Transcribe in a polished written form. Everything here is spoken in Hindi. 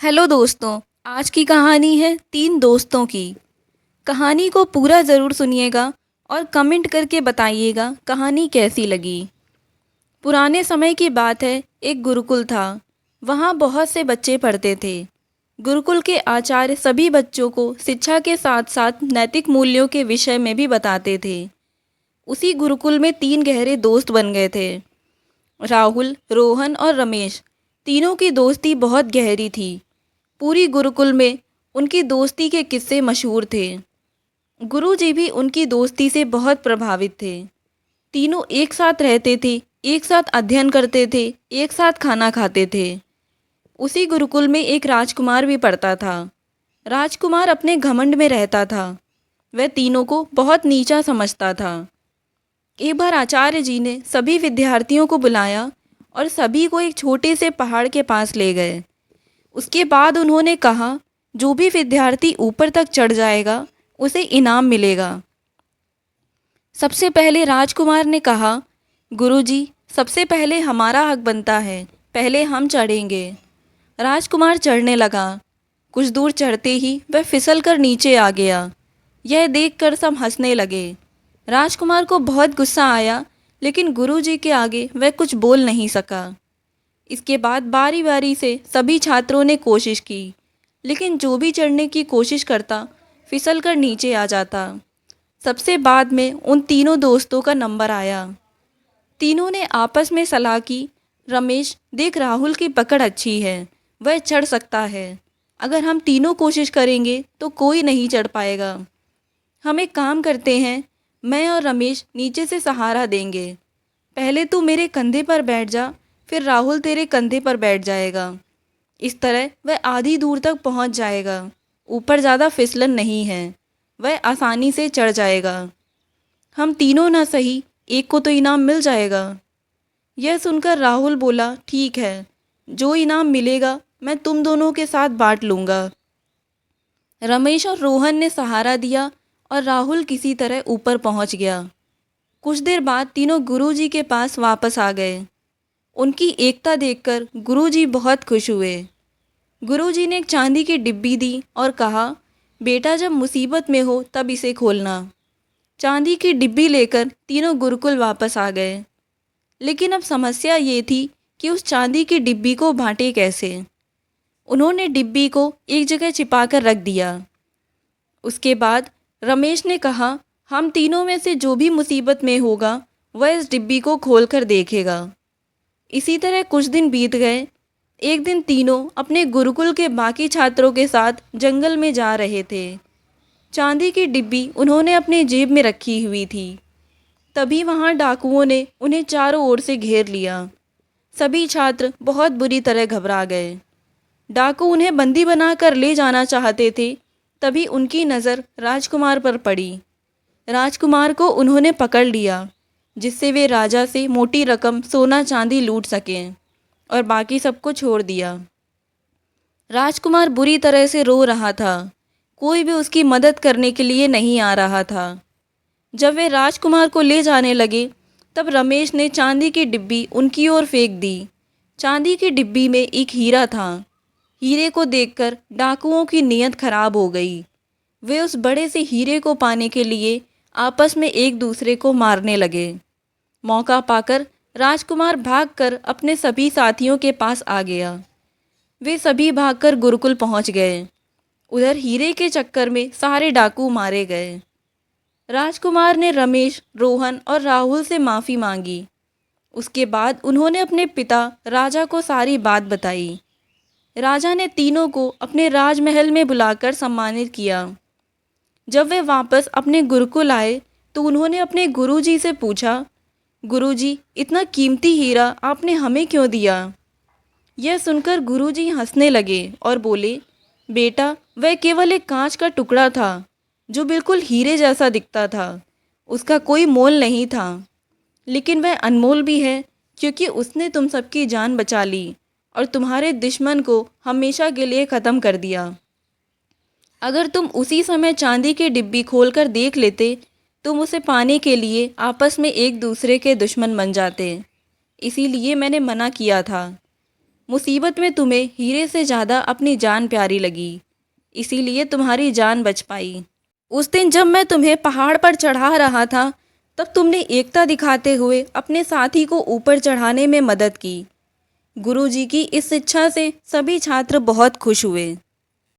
हेलो दोस्तों। आज की कहानी है तीन दोस्तों की। कहानी को पूरा ज़रूर सुनिएगा और कमेंट करके बताइएगा कहानी कैसी लगी। पुराने समय की बात है, एक गुरुकुल था। वहाँ बहुत से बच्चे पढ़ते थे। गुरुकुल के आचार्य सभी बच्चों को शिक्षा के साथ साथ नैतिक मूल्यों के विषय में भी बताते थे। उसी गुरुकुल में तीन गहरे दोस्त बन गए थे, राहुल, रोहन और रमेश। तीनों की दोस्ती बहुत गहरी थी। पूरी गुरुकुल में उनकी दोस्ती के किस्से मशहूर थे। गुरुजी भी उनकी दोस्ती से बहुत प्रभावित थे। तीनों एक साथ रहते थे, एक साथ अध्ययन करते थे, एक साथ खाना खाते थे। उसी गुरुकुल में एक राजकुमार भी पढ़ता था। राजकुमार अपने घमंड में रहता था। वह तीनों को बहुत नीचा समझता था। एक बार आचार्य जी ने सभी विद्यार्थियों को बुलाया और सभी को एक छोटे से पहाड़ के पास ले गए। उसके बाद उन्होंने कहा, जो भी विद्यार्थी ऊपर तक चढ़ जाएगा उसे इनाम मिलेगा। सबसे पहले राजकुमार ने कहा, गुरुजी, सबसे पहले हमारा हक बनता है, पहले हम चढ़ेंगे। राजकुमार चढ़ने लगा। कुछ दूर चढ़ते ही वह फिसल कर नीचे आ गया। यह देखकर सब हंसने लगे। राजकुमार को बहुत गुस्सा आया, लेकिन गुरुजी के आगे वह कुछ बोल नहीं सका। इसके बाद बारी बारी से सभी छात्रों ने कोशिश की, लेकिन जो भी चढ़ने की कोशिश करता फिसल कर नीचे आ जाता। सबसे बाद में उन तीनों दोस्तों का नंबर आया। तीनों ने आपस में सलाह की, रमेश, देख, राहुल की पकड़ अच्छी है, वह चढ़ सकता है। अगर हम तीनों कोशिश करेंगे तो कोई नहीं चढ़ पाएगा। हम एक काम करते हैं, मैं और रमेश नीचे से सहारा देंगे। पहले तू मेरे कंधे पर बैठ जा, फिर राहुल तेरे कंधे पर बैठ जाएगा। इस तरह वह आधी दूर तक पहुंच जाएगा। ऊपर ज़्यादा फिसलन नहीं है, वह आसानी से चढ़ जाएगा। हम तीनों ना सही, एक को तो इनाम मिल जाएगा। यह सुनकर राहुल बोला, ठीक है, जो इनाम मिलेगा मैं तुम दोनों के साथ बांट लूँगा। रमेश और रोहन ने सहारा दिया और राहुल किसी तरह ऊपर पहुंच गया। कुछ देर बाद तीनों गुरुजी के पास वापस आ गए। उनकी एकता देखकर गुरुजी बहुत खुश हुए। गुरुजी ने एक चांदी की डिब्बी दी और कहा, बेटा, जब मुसीबत में हो तब इसे खोलना। चांदी की डिब्बी लेकर तीनों गुरुकुल वापस आ गए। लेकिन अब समस्या ये थी कि उस चांदी की डिब्बी को बांटे कैसे। उन्होंने डिब्बी को एक जगह छिपाकर रख दिया। उसके बाद रमेश ने कहा, हम तीनों में से जो भी मुसीबत में होगा वह इस डिब्बी को खोलकर देखेगा। इसी तरह कुछ दिन बीत गए। एक दिन तीनों अपने गुरुकुल के बाकी छात्रों के साथ जंगल में जा रहे थे। चांदी की डिब्बी उन्होंने अपने जेब में रखी हुई थी। तभी वहाँ डाकुओं ने उन्हें चारों ओर से घेर लिया। सभी छात्र बहुत बुरी तरह घबरा गए। डाकू उन्हें बंदी बनाकर ले जाना चाहते थे। तभी उनकी नज़र राजकुमार पर पड़ी। राजकुमार को उन्होंने पकड़ लिया, जिससे वे राजा से मोटी रकम सोना चांदी लूट सकें, और बाकी सबको छोड़ दिया। राजकुमार बुरी तरह से रो रहा था। कोई भी उसकी मदद करने के लिए नहीं आ रहा था। जब वे राजकुमार को ले जाने लगे, तब रमेश ने चांदी की डिब्बी उनकी ओर फेंक दी। चांदी की डिब्बी में एक हीरा था। हीरे को देखकर डाकुओं की नीयत खराब हो गई। वे उस बड़े से हीरे को पाने के लिए आपस में एक दूसरे को मारने लगे। मौका पाकर राजकुमार भागकर अपने सभी साथियों के पास आ गया। वे सभी भागकर गुरुकुल पहुंच गए। उधर हीरे के चक्कर में सारे डाकू मारे गए। राजकुमार ने रमेश, रोहन और राहुल से माफ़ी मांगी। उसके बाद उन्होंने अपने पिता राजा को सारी बात बताई। राजा ने तीनों को अपने राजमहल में बुलाकर सम्मानित किया। जब वे वापस अपने गुरुकुल आए तो उन्होंने अपने गुरुजी से पूछा, गुरुजी, इतना कीमती हीरा आपने हमें क्यों दिया? यह सुनकर गुरुजी हंसने लगे और बोले, बेटा, वह केवल एक कांच का टुकड़ा था जो बिल्कुल हीरे जैसा दिखता था। उसका कोई मोल नहीं था, लेकिन वह अनमोल भी है क्योंकि उसने तुम सबकी जान बचा ली और तुम्हारे दुश्मन को हमेशा के लिए ख़त्म कर दिया। अगर तुम उसी समय चांदी की डिब्बी खोलकर देख लेते, तुम उसे पाने के लिए आपस में एक दूसरे के दुश्मन बन जाते। इसीलिए मैंने मना किया था। मुसीबत में तुम्हें हीरे से ज़्यादा अपनी जान प्यारी लगी, इसीलिए तुम्हारी जान बच पाई। उस दिन जब मैं तुम्हें पहाड़ पर चढ़ा रहा था, तब तुमने एकता दिखाते हुए अपने साथी को ऊपर चढ़ाने में मदद की। गुरुजी की इस शिक्षा से सभी छात्र बहुत खुश हुए।